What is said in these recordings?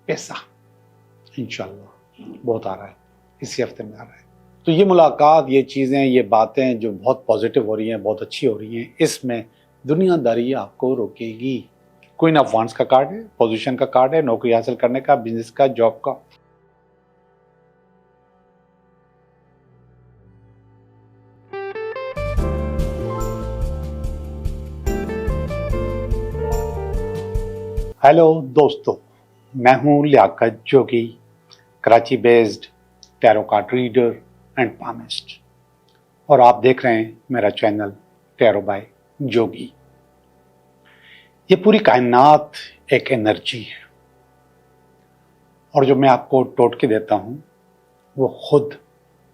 पैसा इंशाल्लाह बहुत आ रहा है, इसी हफ्ते में आ रहा है। तो ये मुलाकात, ये चीज़ें, ये बातें जो बहुत पॉजिटिव हो रही हैं, बहुत अच्छी हो रही हैं, इसमें दुनियादारी आपको रोकेगी। क्वीन ऑफ वांड्स का कार्ड है, पोजीशन का कार्ड है, नौकरी हासिल करने का, बिजनेस का, जॉब का। हेलो दोस्तों, मैं हूं Liaquat Jogi, Karachi based tarot card reader and palmist, और आप देख रहे हैं मेरा चैनल टैरो बाय जोगी। ये पूरी कायनात एक एनर्जी है, और जो मैं आपको टोटके देता हूं वो खुद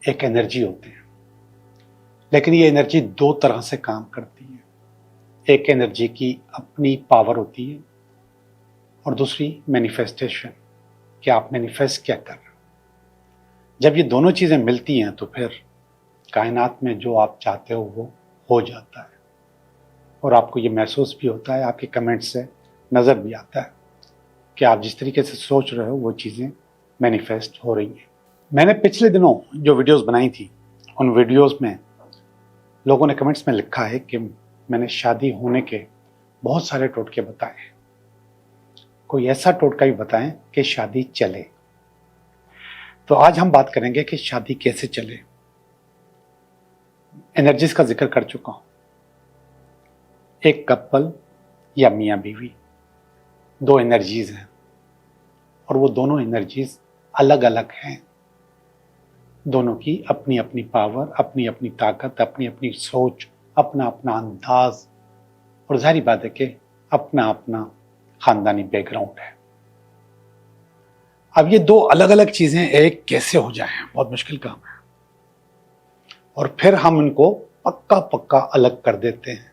एक एनर्जी होते हैं। लेकिन ये एनर्जी दो तरह से काम करती है। एक एनर्जी की अपनी पावर होती है और दूसरी मैनिफेस्टेशन, कि आप मैनिफेस्ट क्या कर रहे हो। जब ये दोनों चीज़ें मिलती हैं तो फिर कायनात में जो आप चाहते हो वो हो जाता है, और आपको ये महसूस भी होता है, आपके कमेंट से नज़र भी आता है कि आप जिस तरीके से सोच रहे हो वो चीज़ें मैनिफेस्ट हो रही हैं। मैंने पिछले दिनों जो वीडियोस बनाई थी, उन वीडियोस में लोगों ने कमेंट्स में लिखा है कि मैंने शादी होने के बहुत सारे टोटके बताए हैं, कोई ऐसा टोटका भी बताएं कि शादी चले। तो आज हम बात करेंगे कि शादी कैसे चले। एनर्जीज का जिक्र कर चुका हूं। एक कपल या मियां बीवी, दो एनर्जीज हैं, और वो दोनों एनर्जीज अलग अलग हैं। दोनों की अपनी अपनी पावर, अपनी अपनी ताकत, अपनी अपनी सोच, अपना अपना अंदाज, और जाहिर बात है कि अपना अपना खानदानी बैकग्राउंड है। अब ये दो अलग अलग चीजें एक कैसे हो जाएं, बहुत मुश्किल काम है। और फिर हम इनको पक्का पक्का अलग कर देते हैं।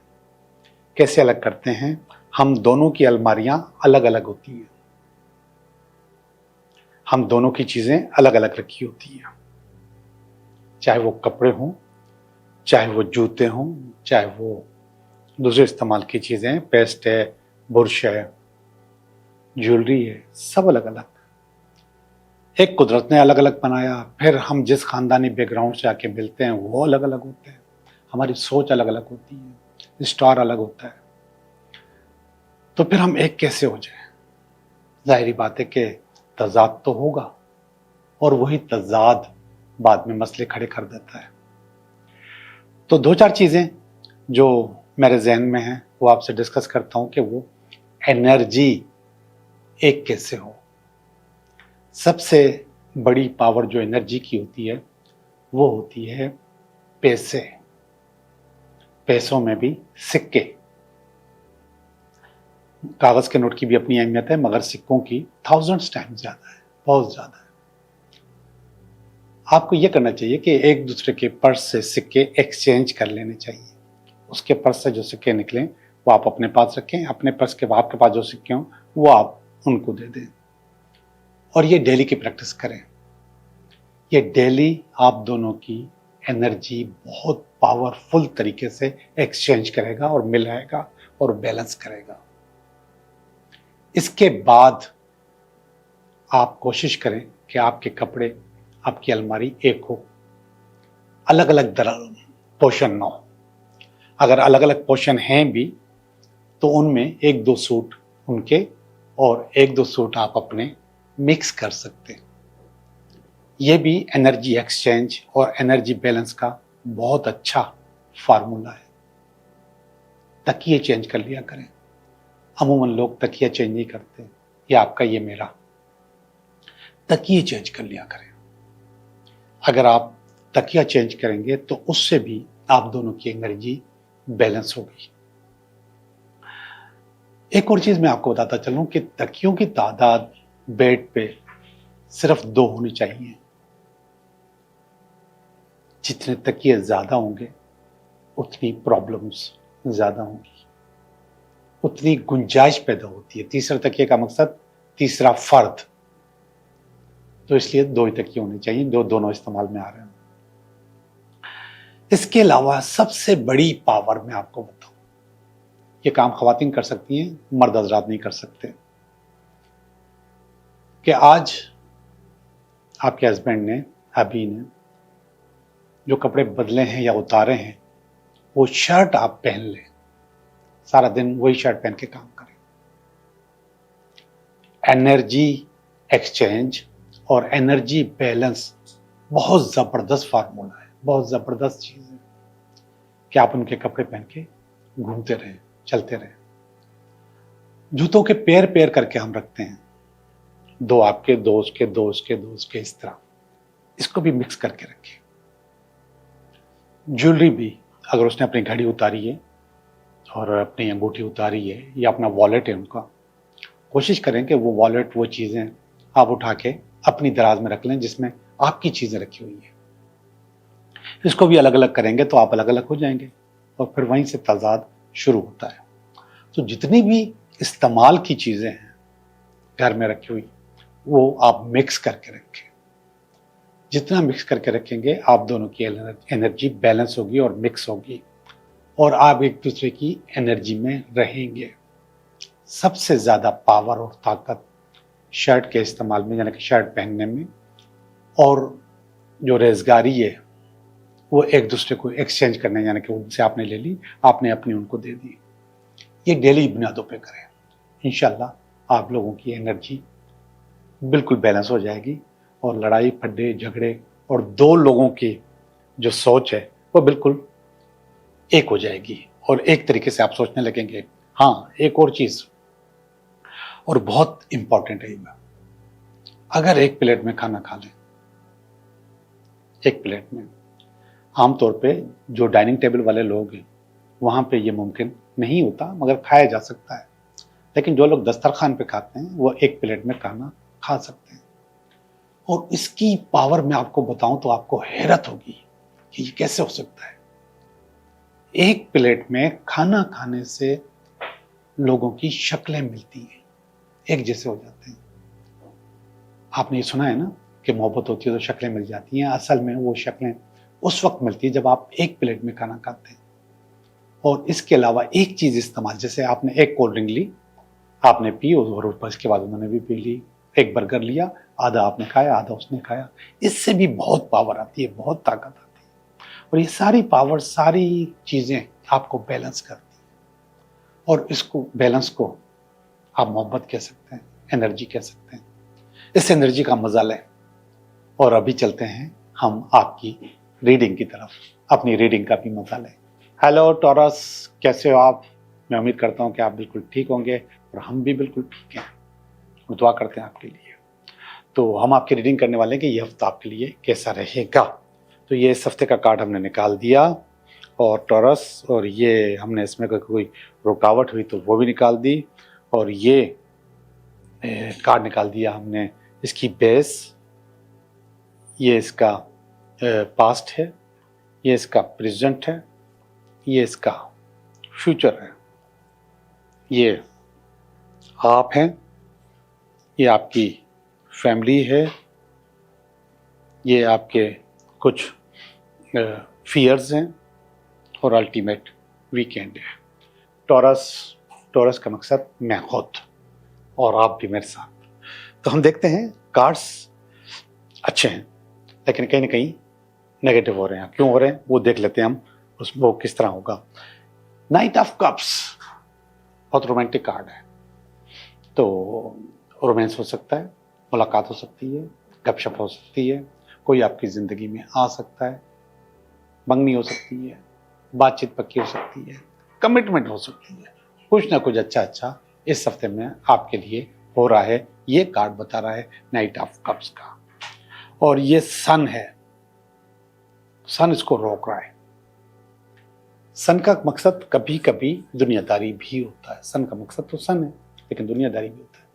कैसे अलग करते हैं? हम दोनों की अलमारियां अलग अलग होती हैं, हम दोनों की चीजें अलग अलग रखी होती हैं, चाहे वो कपड़े हों, चाहे वो जूते हों, चाहे वो दूसरे इस्तेमाल की चीजें, पेस्ट है, बुरश है, ज्वेलरी है, सब अलग अलग। एक कुदरत ने अलग अलग बनाया, फिर हम जिस खानदानी बैकग्राउंड से आके मिलते हैं वो अलग अलग होते हैं, हमारी सोच अलग अलग होती है, स्टार अलग होता है। तो फिर हम एक कैसे हो जाए? जाहिर बात है कि तजाद तो होगा, और वही तजाद बाद में मसले खड़े कर देता है। तो दो चार चीजें जो मेरे जहन में हैं वो आपसे डिस्कस करता हूं कि वो एनर्जी एक कैसे हो। सबसे बड़ी पावर जो एनर्जी की होती है वो होती है पैसे। पैसों में भी सिक्के। कागज के नोट की भी अपनी अहमियत है, मगर सिक्कों की 1000 टाइम्स ज्यादा है, बहुत ज्यादा है। आपको यह करना चाहिए कि एक दूसरे के पर्स से सिक्के एक्सचेंज कर लेने चाहिए। उसके पर्स से जो सिक्के निकले वो आप अपने पास रखें, अपने पर्स के आपके पास जो सिक्के हों वो आप उनको दे दें, और ये डेली की प्रैक्टिस करें। ये डेली आप दोनों की एनर्जी बहुत पावरफुल तरीके से एक्सचेंज करेगा और मिलाएगा और बैलेंस करेगा। इसके बाद आप कोशिश करें कि आपके कपड़े, आपकी अलमारी एक हो, अलग अलग पोर्शन ना हो। अगर अलग अलग पोर्शन हैं भी तो उनमें एक दो सूट उनके और एक दो सूट आप अपने मिक्स कर सकते हैं। यह भी एनर्जी एक्सचेंज और एनर्जी बैलेंस का बहुत अच्छा फार्मूला है। तकिए चेंज कर लिया करें। अमूमन लोग तकिया चेंज नहीं करते, ये आपका ये मेरा। तकिए चेंज कर लिया करें। अगर आप तकिया चेंज करेंगे तो उससे भी आप दोनों की एनर्जी बैलेंस होगी। एक और चीज मैं आपको बताता चलूं कि तकियों की तादाद बेड पे सिर्फ 2 होनी चाहिए। जितने तकिए ज्यादा होंगे उतनी प्रॉब्लम्स ज्यादा होंगी, उतनी गुंजाइश पैदा होती है। तीसरा तकिए का मकसद तीसरा फर्द, तो इसलिए 2 ही तकिए होने चाहिए जो दोनों इस्तेमाल में आ रहे हैं। इसके अलावा सबसे बड़ी पावर मैं आपको बताऊं, ये काम खवातीन कर सकती हैं, मर्द हजरात नहीं कर सकते, कि आज आपके हस्बैंड ने, अभी ने जो कपड़े बदले हैं या उतारे हैं, वो शर्ट आप पहन लें, सारा दिन वही शर्ट पहन के काम करें। एनर्जी एक्सचेंज और एनर्जी बैलेंस बहुत जबरदस्त फार्मूला है, बहुत जबरदस्त चीज है कि आप उनके कपड़े पहन के घूमते रहें, चलते रहें। जूतों के पेयर पेयर करके हम रखते हैं, दो आपके, दो उसके, दो उसके, दो उसके, इस तरह इसको भी मिक्स करके रखें। ज्वेलरी भी, अगर उसने अपनी घड़ी उतारी है और अपनी अंगूठी उतारी है या अपना वॉलेट है उनका, कोशिश करें कि वो वॉलेट, वो चीज़ें आप उठा के अपनी दराज में रख लें जिसमें आपकी चीज़ें रखी हुई हैं। इसको भी अलग अलग करेंगे तो आप अलग अलग हो जाएंगे और फिर वहीं से तजाद शुरू होता है। तो जितनी भी इस्तेमाल की चीज़ें हैं घर में रखी हुई, वो आप मिक्स करके रखें। जितना मिक्स करके रखेंगे, आप दोनों की एनर्जी बैलेंस होगी और मिक्स होगी और आप एक दूसरे की एनर्जी में रहेंगे। सबसे ज़्यादा पावर और ताकत शर्ट के इस्तेमाल में, यानी कि शर्ट पहनने में, और जो रेजगारी है वो एक दूसरे को एक्सचेंज करने, यानी कि उनसे आपने ले ली, आपने अपनी उनको दे दी। ये डेली बुनियादों पे करें, इंशाल्लाह आप लोगों की एनर्जी बिल्कुल बैलेंस हो जाएगी और लड़ाई फड्डे झगड़े और दो लोगों की जो सोच है वो बिल्कुल एक हो जाएगी और एक तरीके से आप सोचने लगेंगे। हाँ, एक और चीज़ और बहुत इंपॉर्टेंट है, अगर एक प्लेट में खाना खा लें, एक प्लेट में, आमतौर पे जो डाइनिंग टेबल वाले लोग हैं वहाँ पे ये मुमकिन नहीं होता, मगर खाया जा सकता है। लेकिन जो लोग दस्तरखान पे खाते हैं वो एक प्लेट में खाना खा सकते हैं। और इसकी पावर मैं आपको बताऊं तो आपको हैरत होगी कि ये कैसे हो सकता है। एक प्लेट में खाना खाने से लोगों की शक्लें मिलती हैं, एक जैसे हो जाते हैं। आपने ये सुना है ना कि मोहब्बत होती है तो शक्लें मिल जाती हैं। असल में वो शक्लें उस वक्त मिलती है जब आप एक प्लेट में खाना खाते हैं। और इसके अलावा एक चीज इस्तेमाल, जैसे आपने एक कोल्ड ड्रिंक ली, आपने पी और ऊपर इसके बाद उन्होंने भी पी ली, एक बर्गर लिया, आधा आपने खाया आधा उसने खाया, इससे भी बहुत पावर आती है, बहुत ताकत आती है। और ये सारी पावर, सारी चीजें आपको बैलेंस करती है और इसको बैलेंस को आप मोहब्बत कह सकते हैं, एनर्जी कह सकते हैं। इस एनर्जी का मजा लें और अभी चलते हैं हम आपकी रीडिंग की तरफ, अपनी रीडिंग का भी मजा लें। हेलो टॉरस, कैसे हो आप? मैं उम्मीद करता हूँ कि आप बिल्कुल ठीक होंगे और हम भी बिल्कुल ठीक हैं, दुआ करते हैं आपके लिए। तो हम आपकी रीडिंग करने वाले हैं कि ये हफ्ता आपके लिए कैसा रहेगा। तो ये इस हफ्ते का कार्ड हमने निकाल दिया और टॉरस, और ये हमने इसमें कोई रुकावट हुई तो वो भी निकाल दी, और ये कार्ड निकाल दिया हमने इसकी बेस, ये इसका पास्ट है, ये इसका प्रेजेंट है, ये इसका फ्यूचर है, ये आप हैं, ये आपकी फैमिली है, ये आपके कुछ फियर्स हैं और अल्टीमेट वीकेंड है। टॉरस का मकसद मैं खुद और आप भी मेरे साथ। तो हम देखते हैं कार्ड्स अच्छे हैं लेकिन कहीं ना कहीं नेगेटिव हो रहे हैं। क्यों हो रहे हैं वो देख लेते हैं हम, वो किस तरह होगा। नाइट ऑफ कप्स बहुत रोमांटिक कार्ड है, तो रोमांस हो सकता है, मुलाकात हो सकती है, गपशप हो सकती है, कोई आपकी ज़िंदगी में आ सकता है, मंगनी हो सकती है, बातचीत पक्की हो सकती है, कमिटमेंट हो सकती है, कुछ ना कुछ अच्छा अच्छा इस हफ्ते में आपके लिए हो रहा है। ये कार्ड बता रहा है नाइट ऑफ कप्स का, और ये सन है, सन इसको रोक रहा है। सन का मकसद कभी कभी दुनियादारी भी होता है। सन का मकसद तो सन है लेकिन दुनियादारी भी होता है।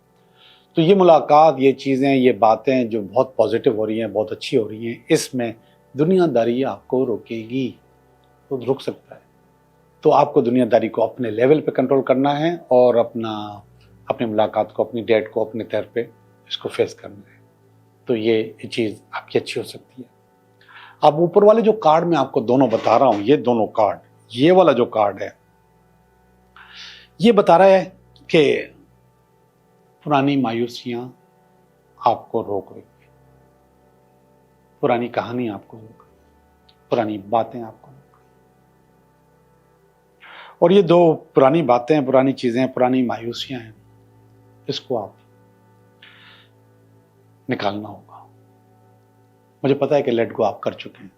तो ये मुलाकात, ये चीज़ें, ये बातें जो बहुत पॉजिटिव हो रही हैं, बहुत अच्छी हो रही हैं, इसमें दुनियादारी आपको रोकेगी, तो रुक सकता है। तो आपको दुनियादारी को अपने लेवल पे कंट्रोल करना है और अपनी मुलाकात को, अपनी डेट को अपने तौर पे इसको फेस करना है। तो ये चीज़ आपकी अच्छी हो सकती है। अब ऊपर वाले जो कार्ड मैं आपको दोनों बता रहा हूँ, ये दोनों कार्ड, ये वाला जो कार्ड है ये बता रहा है कि पुरानी मायूसियाँ आपको रोक रही है, पुरानी कहानी आपको रोक रही है, पुरानी बातें आपको रोक रही है। और ये दो पुरानी बातें, पुरानी चीजें, पुरानी मायूसियां हैं, इसको आप निकालना होगा। मुझे पता है कि लेट गो आप कर चुके हैं,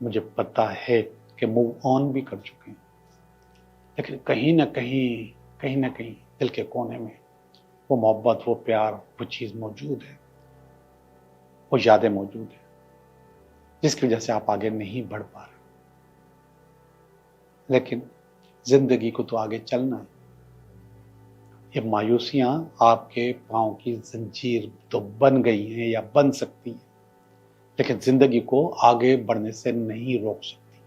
मुझे पता है कि मूव ऑन भी कर चुके हैं, लेकिन कहीं ना कहीं दिल के कोने में वो मोहब्बत, वो प्यार, वो चीज मौजूद है, वो यादें मौजूद है, जिसकी वजह से आप आगे नहीं बढ़ पा रहे। लेकिन जिंदगी को तो आगे चलना है। ये मायूसियां आपके पांव की जंजीर तो बन गई हैं या बन सकती हैं, लेकिन जिंदगी को आगे बढ़ने से नहीं रोक सकती।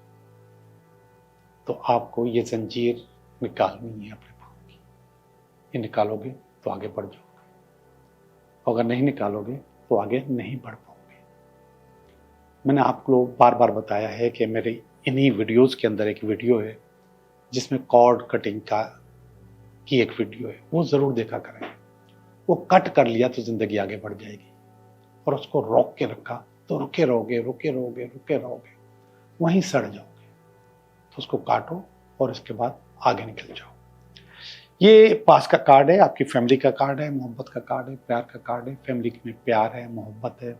तो आपको ये जंजीर निकालनी है अपने पांव की। ये निकालोगे तो आगे बढ़ जाओगे, अगर नहीं निकालोगे तो आगे नहीं बढ़ पाओगे। मैंने आपको बार बार बताया है कि मेरे इन्हीं वीडियोस के अंदर एक वीडियो है जिसमें कॉर्ड कटिंग की एक वीडियो है, वो जरूर देखा करें। वो कट कर लिया तो जिंदगी आगे बढ़ जाएगी, और उसको रोक के रखा तो रुके रहोगे, वहीं सड़ जाओगे। तो उसको काटो और इसके बाद आगे निकल जाओ। ये पास का कार्ड है, आपकी फैमिली का कार्ड है, मोहब्बत का कार्ड है, प्यार का कार्ड है। फैमिली में प्यार है, मोहब्बत है,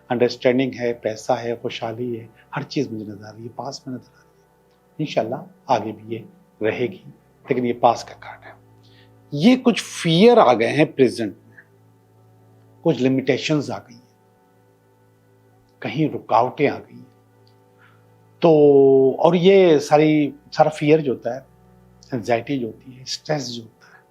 अंडरस्टैंडिंग है, पैसा है, खुशहाली है, हर चीज मुझे नजर आ रही है, पास में नजर आ रही है। इंशाल्लाह आगे भी ये रहेगी, लेकिन ये पास का कार्ड है। ये कुछ फियर आ गए हैं प्रेजेंट में, कुछ लिमिटेशंस आ गई हैं, कहीं रुकावटें आ गई हैं। तो और ये सारा फियर जो होता है, एंजाइटी जो होती है, स्ट्रेस जो होता है,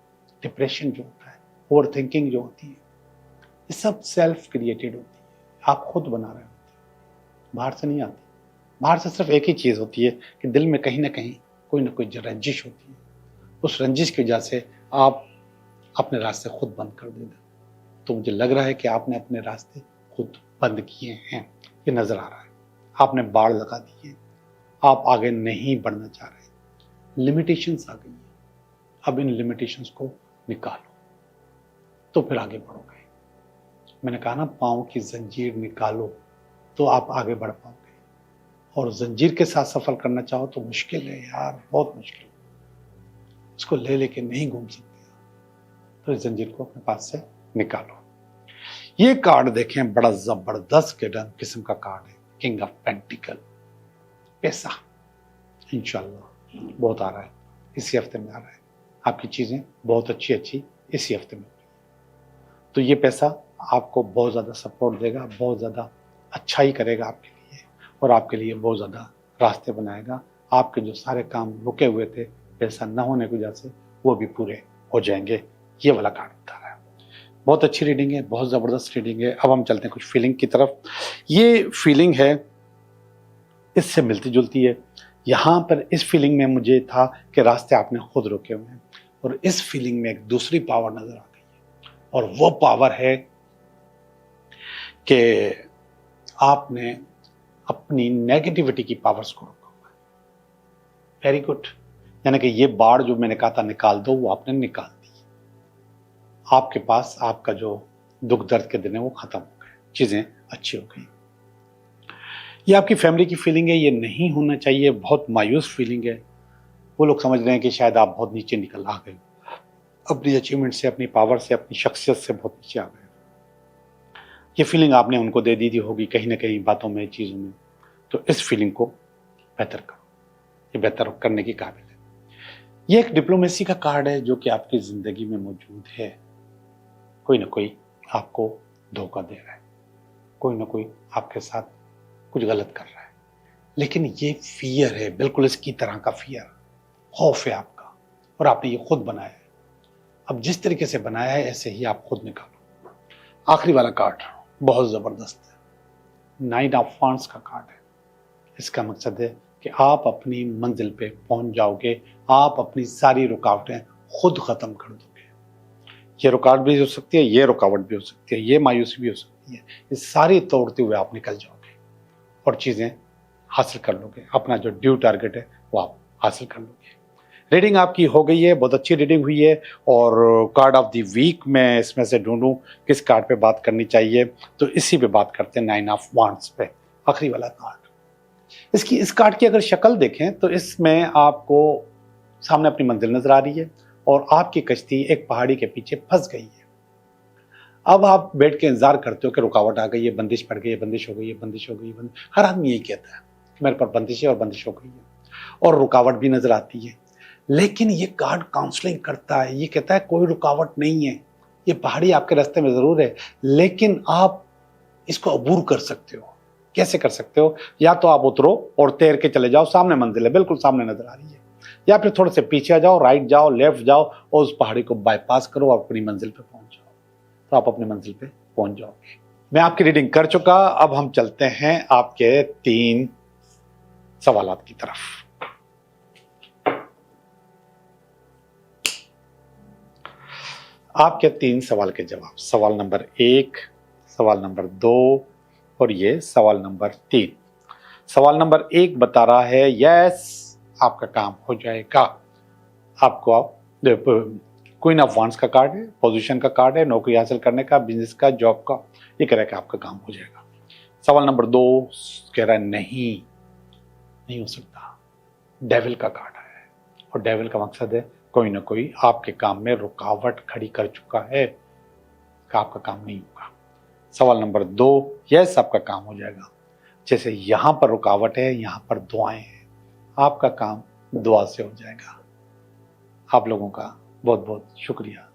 डिप्रेशन जो होता है, ओवर थिंकिंग जो होती है, ये सब सेल्फ क्रिएटेड होती है, आप खुद बना रहे होते हैं, बाहर से नहीं आती। बाहर से सिर्फ एक ही चीज होती है कि दिल में कहीं ना कहीं कोई ना कोई रंजिश होती है। उस रंजिश की वजह से आप अपने रास्ते खुद बंद कर देते। तो मुझे लग रहा है कि आपने अपने रास्ते खुद बंद किए हैं, ये नजर आ रहा है। आपने बाड़ लगा दी है, आप आगे नहीं बढ़ना चाह रहे, लिमिटेशंस आ गई है। अब इन लिमिटेशंस को निकालो तो फिर आगे बढ़ोगे। मैंने कहा ना, पांव की जंजीर निकालो तो आप आगे बढ़ पाओगे। और जंजीर के साथ सफर करना चाहो तो मुश्किल है यार, बहुत मुश्किल। उसको ले लेके नहीं घूम सकते, तो इस जंजीर को अपने पास से निकालो। ये कार्ड देखें, बड़ा जबरदस्त किस्म का कार्ड है, किंग ऑफ पेंटिकल। पैसा इंशाल्लाह बहुत आ रहा है, इसी हफ्ते में आ रहा है। आपकी चीजें बहुत अच्छी इसी हफ्ते में। तो ये पैसा आपको बहुत ज्यादा सपोर्ट देगा, बहुत ज्यादा अच्छाई करेगा आपके लिए, और आपके लिए बहुत ज्यादा रास्ते बनाएगा। आपके जो सारे काम रुके हुए थे पैसा न होने की वजह से, वो भी पूरे हो जाएंगे। ये वाला कार्ड बता रहा है। बहुत अच्छी रीडिंग है, बहुत जबरदस्त रीडिंग है। अब हम चलते हैं कुछ फीलिंग की तरफ। ये फीलिंग है, इससे मिलती जुलती है। यहां पर इस फीलिंग में मुझे था कि रास्ते आपने खुद रोके हुए हैं, और इस फीलिंग में एक दूसरी पावर नजर आ गई है, और वो पावर है कि आपने अपनी नेगेटिविटी की पावर्स को रोका हुआ है। Very good. यानी कि ये बाढ़ जो मैंने कहा था निकाल दो, वो आपने निकाल दी। आपके पास आपका जो दुख दर्द के दिन है वो खत्म हो गए, चीजें अच्छी हो गई। ये आपकी फैमिली की फीलिंग है, ये नहीं होना चाहिए, बहुत मायूस फीलिंग है। वो लोग समझ रहे हैं कि शायद आप बहुत नीचे निकल आ गए, अपनी अचीवमेंट से, अपनी पावर से, अपनी शख्सियत से बहुत नीचे आ गए। ये फीलिंग आपने उनको दे दी होगी कहीं ना कहीं बातों में, चीजों में। तो इस फीलिंग को बेहतर करो, ये बेहतर करने की काबिल है। ये एक डिप्लोमेसी का कार्ड है जो कि आपकी जिंदगी में मौजूद है। कोई ना कोई आपको धोखा दे रहा है, कोई ना कोई आपके साथ कुछ गलत कर रहा है, लेकिन ये फियर है, बिल्कुल इसकी तरह का फियर, खौफ है आपका, और आपने ये खुद बनाया है। अब जिस तरीके से बनाया है ऐसे ही आप खुद निकालो। आखिरी वाला कार्ड बहुत जबरदस्त है, 9 ऑफ वांड्स का कार्ड है। इसका मकसद है कि आप अपनी मंजिल पे पहुंच जाओगे, आप अपनी सारी रुकावटें खुद खत्म कर दोगे। ये रुकावट भी हो सकती है, ये रुकावट भी हो सकती है, ये मायूसी भी हो सकती है, ये सारी तोड़ते हुए आप निकल जाओगे और चीजें हासिल कर लोगे। अपना जो ड्यू टारगेट है वो आप हासिल कर लोगे। रीडिंग आपकी हो गई है, बहुत अच्छी रीडिंग हुई है। और कार्ड ऑफ द वीक मैं इसमें से ढूंढूं किस कार्ड पे बात करनी चाहिए, तो इसी पे बात करते हैं, 9 ऑफ वांड्स पे, आखिरी वाला कार्ड। इस कार्ड की अगर शक्ल देखें तो इसमें आपको सामने अपनी मंजिल नजर आ रही है और आपकी कश्ती एक पहाड़ी के पीछे फंस गई है। अब आप बैठ के इंतजार करते हो कि रुकावट आ गई है, बंदिश पड़ गई है, बंदिश हो गई है, बंदिश हो गई है। हर आदमी यही कहता है कि मेरे पर बंदिश है और बंदिश हो गई है, और रुकावट भी नजर आती है। लेकिन ये कार्ड काउंसलिंग करता है, ये कहता है कोई रुकावट नहीं है, ये पहाड़ी आपके रास्ते में जरूर है, लेकिन आप इसको अबूर कर सकते हो। कैसे कर सकते हो? या तो आप उतरो और तैर के चले जाओ, सामने मंजिल है, बिल्कुल सामने नजर आ रही है, या फिर थोड़े से पीछे आ जाओ, राइट जाओ, लेफ्ट जाओ और उस पहाड़ी को बाईपास करो और अपनी मंजिल पे पहुंच जाओ, तो आप अपनी मंजिल पे पहुंच जाओगे। मैं आपकी रीडिंग कर चुका, अब हम चलते हैं आपके 3 सवालात की तरफ। आपके 3 सवाल के जवाब, सवाल नंबर 1, सवाल नंबर 2 और ये सवाल नंबर 3। सवाल नंबर 1 बता रहा है यस आपका काम हो जाएगा। आपको क्वीन ऑफ वांड्स का कार्ड है, पोजीशन का कार्ड है, नौकरी हासिल करने का, बिजनेस का, जॉब का, ये कह रहा है कि आपका काम हो जाएगा। सवाल नंबर 2 कह रहा है नहीं हो सकता, डेविल का कार्ड है, और डेविल का मकसद है कोई ना कोई आपके काम में रुकावट खड़ी कर चुका है कि आपका काम नहीं होगा। सवाल नंबर 2 यस आपका काम हो जाएगा। जैसे यहां पर रुकावट है, यहां पर दुआएं हैं, आपका काम दुआ से हो जाएगा। आप लोगों का बहुत बहुत शुक्रिया।